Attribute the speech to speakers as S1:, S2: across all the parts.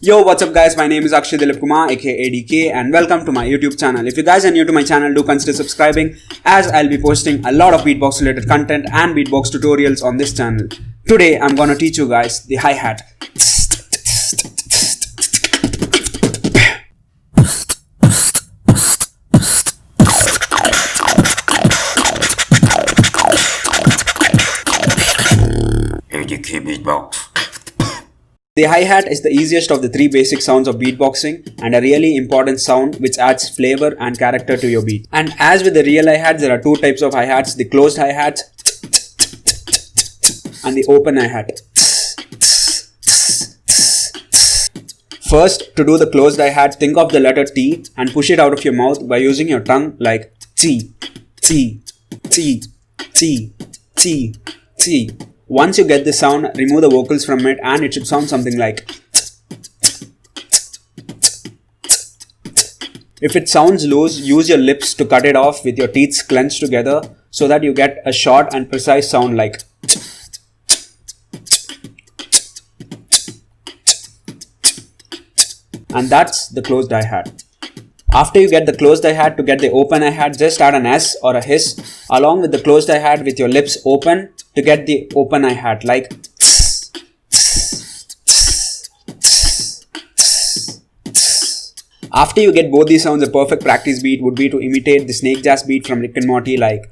S1: Yo, what's up guys, my name is Akshay Dilip Kumar aka ADK and welcome to my YouTube channel. If you guys are new to my channel, do consider subscribing as I'll be posting a lot of beatbox related content and beatbox tutorials on this channel. Today I'm gonna teach you guys the hi-hat.
S2: ADK Beatbox.
S1: The hi-hat is the easiest of the three basic sounds of beatboxing and a really important sound which adds flavor and character to your beat. And as with the real hi-hats, there are two types of hi-hats, the closed hi-hats and the open hi-hat. First, to do the closed hi-hat, think of the letter T and push it out of your mouth by using your tongue like T, T, T, T, T, T. Once you get this sound, remove the vocals from it and it should sound something like. If it sounds loose, use your lips to cut it off with your teeth clenched together so that you get a short and precise sound like. And that's the closed hi-hat. After you get the closed hi-hat, to get the open hi-hat, just add an S or a hiss along with the closed hi-hat with your lips open to get the open hi-hat like. After you get both these sounds, a perfect practice beat would be to imitate the snake jazz beat from Rick and Morty like.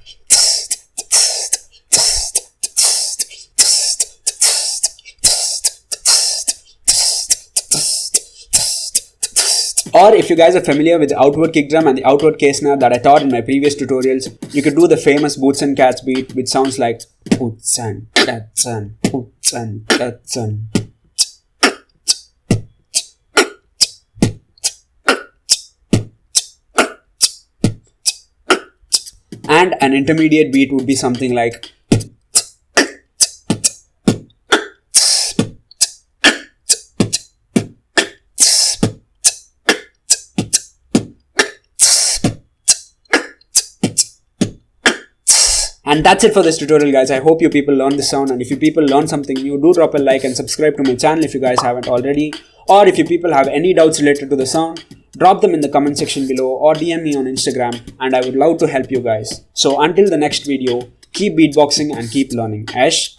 S1: Or if you guys are familiar with the outward kick drum and the outward K snare that I taught in my previous tutorials, you could do the famous Boots and Cats beat which sounds like Boots and Cats and Boots and Cats and. And an intermediate beat would be something like. And that's it for this tutorial guys. I hope you people learned this sound, and if you people learned something new, do drop a like and subscribe to my channel if you guys haven't already. Or if you people have any doubts related to the sound, drop them in the comment section below or DM me on Instagram and I would love to help you guys. So until the next video, keep beatboxing and keep learning. Ash.